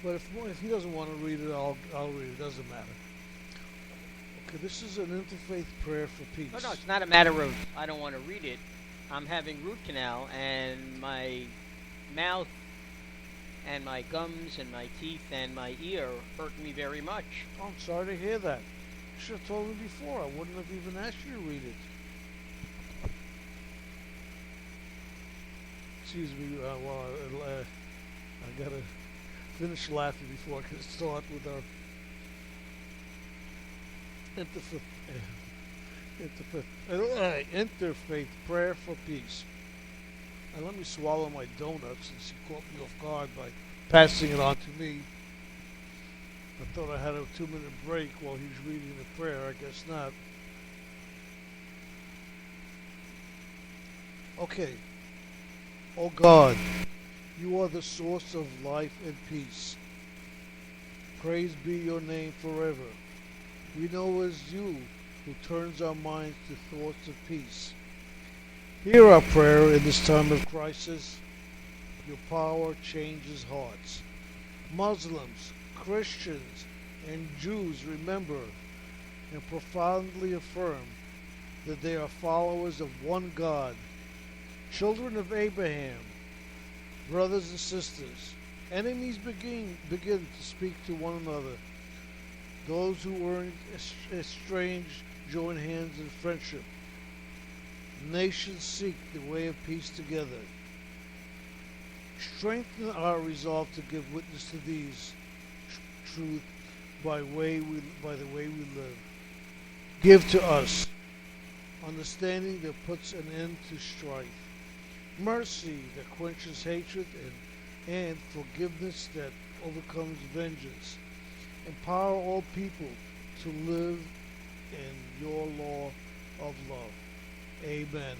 But if he doesn't want to read it, I'll read it. Doesn't matter. Okay, this is an interfaith prayer for No, no, peace. it's not a matter of I don't want to read it. I'm having root canal, and my mouth and my gums and my teeth and my ear hurt me very much. Oh, I'm sorry to hear that. You should have told me before. I wouldn't have even asked you to read it. Excuse me. I gotta finish laughing before I can start with our interfaith prayer for peace. And let me swallow my donut since he caught me off guard by passing it on to me. I thought I had a 2-minute break while he was reading the prayer. I guess not. Okay. Oh God, you are the source of life and peace. Praise be your name forever. We know it is you who turns our minds to thoughts of peace. Hear our prayer in this time of crisis. Your power changes hearts. Muslims, Christians, and Jews remember and profoundly affirm that they are followers of one God, children of Abraham, brothers and sisters. Enemies begin to speak to one another. Those who were estranged join hands in friendship. Nations seek the way of peace together. Strengthen our resolve to give witness to these truth by the way we live. Give to us understanding that puts an end to strife, mercy that quenches hatred, and forgiveness that overcomes vengeance. Empower all people to live in your law of love. Amen.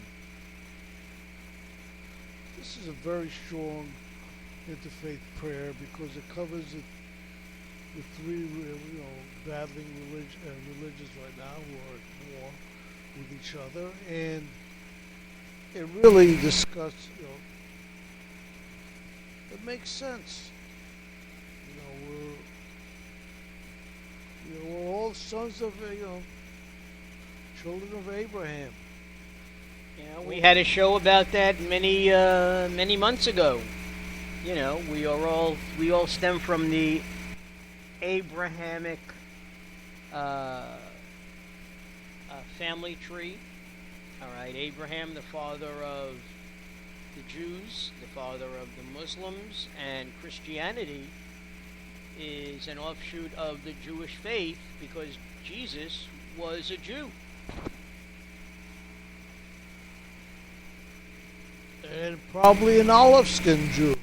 This is a very strong interfaith prayer because it covers the three, battling religions right now who are at war with each other, and it really discusses. It makes sense. We're all sons of children of Abraham. We had a show about that many months ago. We all stem from the Abrahamic family tree. All right, Abraham, the father of the Jews, the father of the Muslims, and Christianity is an offshoot of the Jewish faith because Jesus was a Jew. And probably an olive-skinned Jew.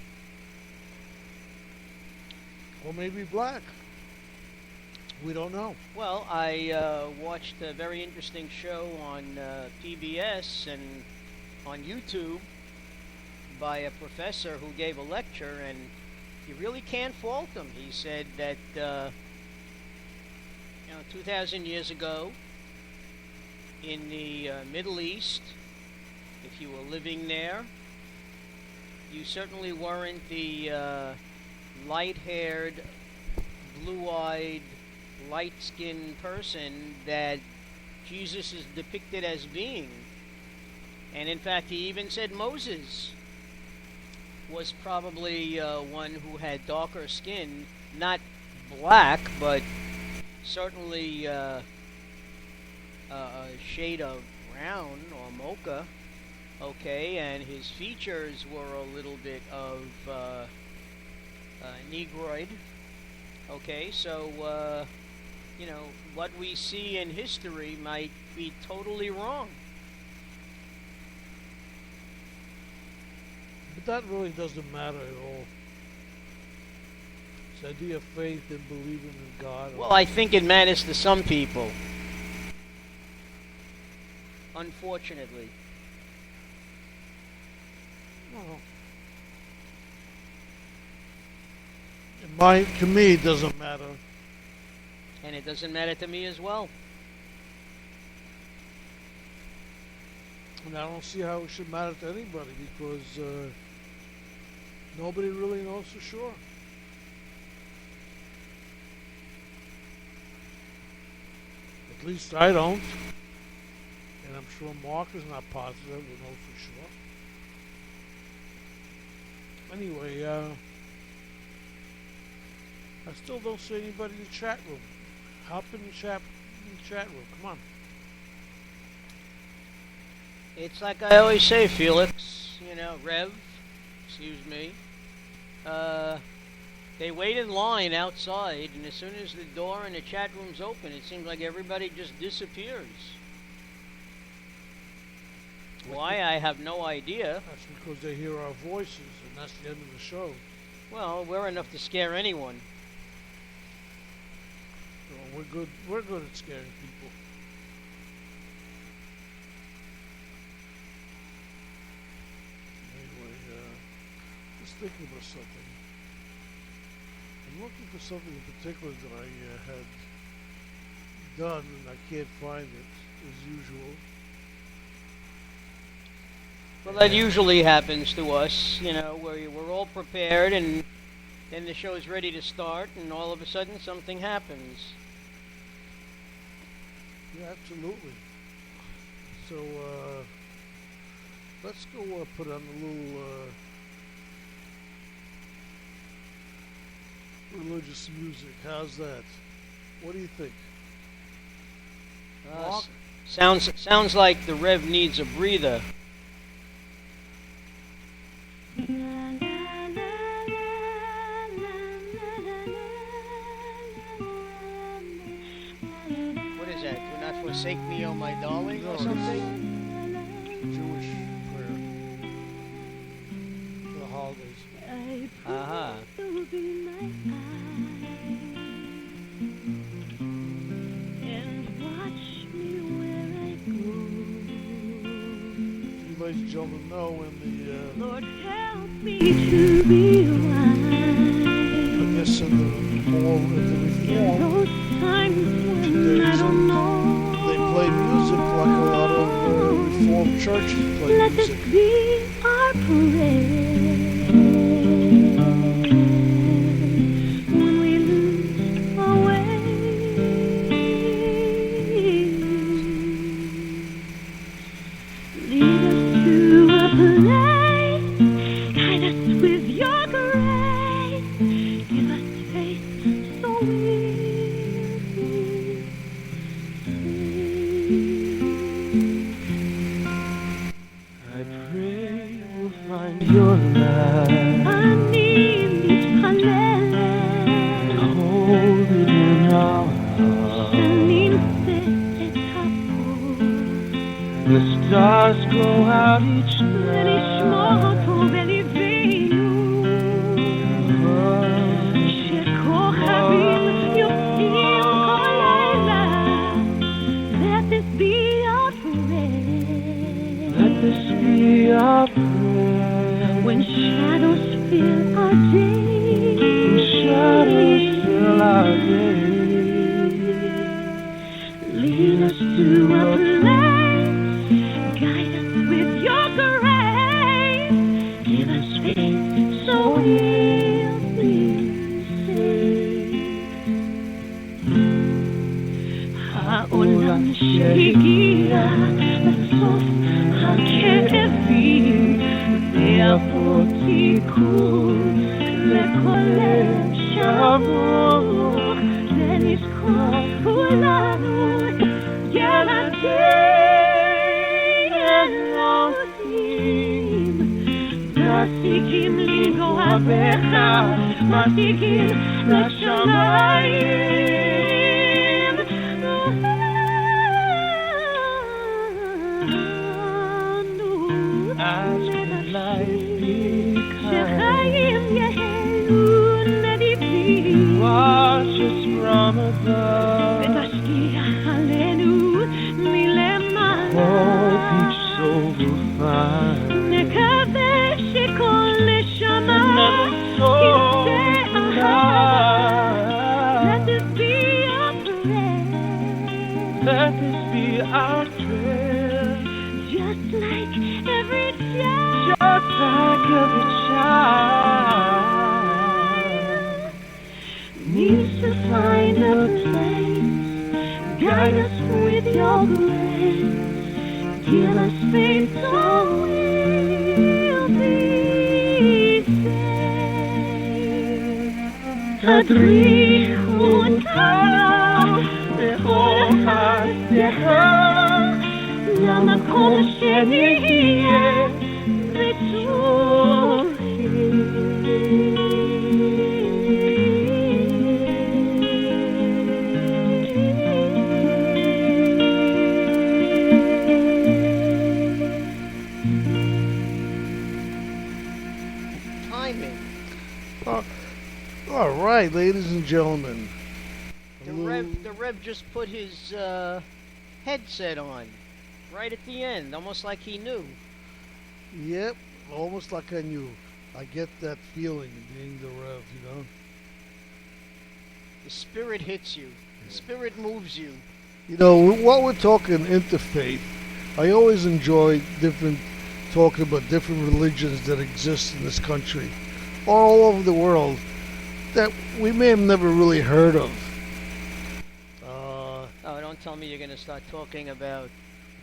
Or maybe black. We don't know. Well, I watched a very interesting show on PBS and on YouTube by a professor who gave a lecture, and you really can't fault him. He said that 2,000 years ago in the Middle East, if you were living there, you certainly weren't the light-haired, blue-eyed, light-skinned person that Jesus is depicted as being. And in fact, he even said Moses was probably one who had darker skin, not black, but certainly a shade of brown or mocha. Okay, and his features were a little bit of negroid. Okay, so what we see in history might be totally wrong. But that really doesn't matter at all. This idea of faith and believing in God. Well, I think it matters to some people. Unfortunately. Well, to me, it doesn't matter. And it doesn't matter to me as well. And I don't see how it should matter to anybody because nobody really knows for sure. At least I don't. And I'm sure Mark is not positive. We know for sure. Anyway, I still don't see anybody in the chat room. Hop in the chat room. Come on. It's like I always say, Felix. Rev. Excuse me. They wait in line outside, and as soon as the door in the chat room's open, it seems like everybody just disappears. Why, I have no idea. That's because they hear our voices, and that's the end of the show. Well, we're enough to scare anyone. So we're good at scaring people. Anyway, just thinking about something. I'm looking for something in particular that I had done, and I can't find it, as usual. Well, that usually happens to us, where we're all prepared, and then the show's ready to start, and all of a sudden something happens. Yeah, absolutely. So, let's go put on a little religious music. How's that? What do you think? Mark? Sounds like the Rev needs a breather. What is that? Do not forsake me, oh my darling, or something? Jewish prayer for the holidays. Uh-huh. Ladies and gentlemen, know in the Lord, help me to be wise. I guess in the hall at the Reform, Those times when I days, don't know. they play music like a lot of Reformed churches play Let music. this be our prayer. When we lose our way. Lead us to a place, guide us with your grace, give us faith so we'll be I pray we'll find your light and hold it in our hearts. The stars go out each night. Let this be our prayer. When shadows fill our days, When shadows fill our days. lead us to a place, guide us with your grace, give us faith so we'll be saved. Ha'olam shehigia לסוף הכאבים, ויבוא תיקון לכל לב שבור, ונזכור כולנו ילדי אלוהים, משיגים לנגוע בך, משיגים לשמיים. Ask for life be kind. שחיים יהיו נדיבים, Watch us from above. ותשגיח עלינו מלמעלה. Hope each soul will find. נקווה שכל נשמה Another soul תרצה אהבה. Let this be our prayer. Let this be our prayer. Just like every child Just like every child needs to find a place, guide us your grace. Give us faith so we'll be saved. תדריך אותנו בכל הדרך למקום שנהיה Timing. All right, ladies and gentlemen. The Rev just put his headset on right at the end, almost like he knew. Yep, almost like I knew. I get that feeling being the Rev, you know. The spirit hits you. The spirit moves you. You know, while we're talking interfaith, I always enjoy talking about different religions that exist in this country, or all over the world, that we may have never really heard of. Oh, don't tell me you're going to start talking about...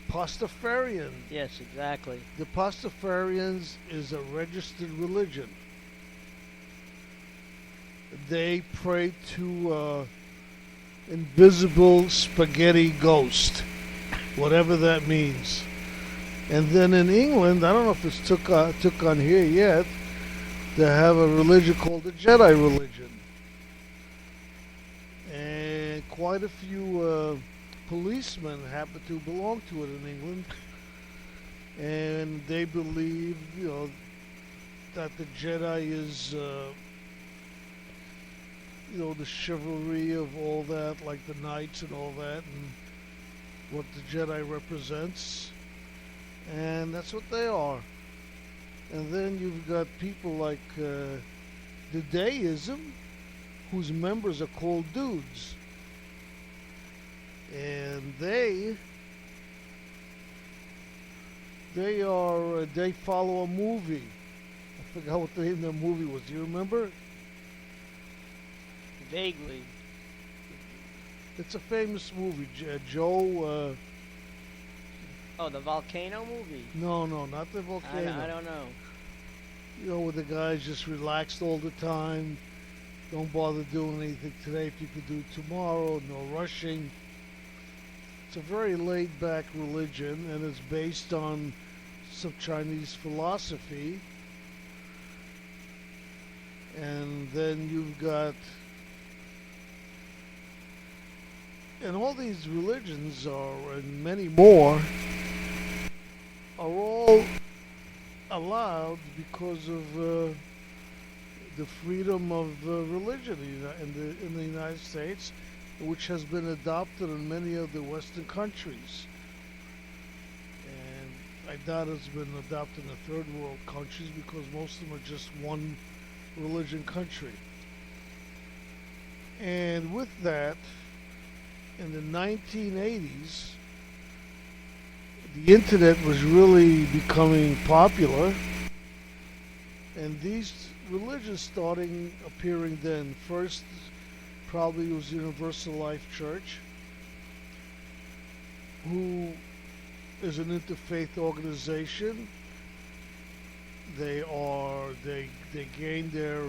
Pastafarian. Yes, exactly. The Pastafarians is a registered religion. They pray to invisible spaghetti ghost, whatever that means. And then in England, I don't know if it's took on here yet, they have a religion called the Jedi religion. And quite a few policemen happen to belong to it in England. And they believe, you know, that the Jedi is, you know, the chivalry of all that, like the knights and all that, and what the Jedi represents. And that's what they are. And then you've got people like the Deism, whose members are called dudes. And they follow a movie. I forgot what the name of the movie was. Do you remember? Vaguely. It's a famous movie. Joe... Oh, the volcano movie? No, not the volcano. I don't know. You know, where the guy's just relaxed all the time. Don't bother doing anything today if you could do tomorrow. No rushing. It's a very laid-back religion, and it's based on some Chinese philosophy. And then you've got... And all these religions are, and many more, are all allowed because of the freedom of religion in the United States, which has been adopted in many of the Western countries. And I doubt it's been adopted in the third world countries because most of them are just one religion country. And with that, in the 1980s, the internet was really becoming popular, and these religions starting appearing then. First, probably was Universal Life Church, who is an interfaith organization. They gained their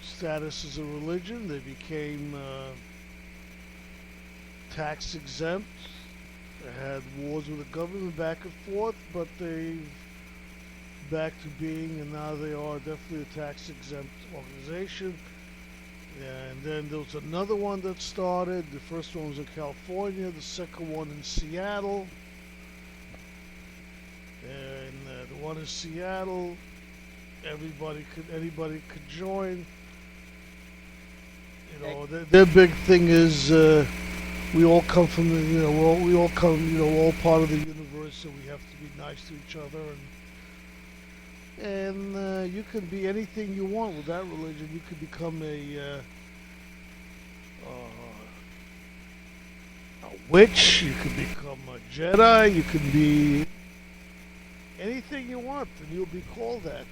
status as a religion. They became tax exempt. They had wars with the government back and forth, but they've back to being, and now they are definitely a tax exempt organization. And then there was another one that started. The first one was in California, the second one in Seattle. And the one in Seattle, anybody could join. You know, their big thing is we all come from the, you know, we all come, you know, all part of the universe, so we have to be nice to each other, and you can be anything you want with that religion. You could become a witch. You could become a Jedi. You can be anything you want, and you'll be called that.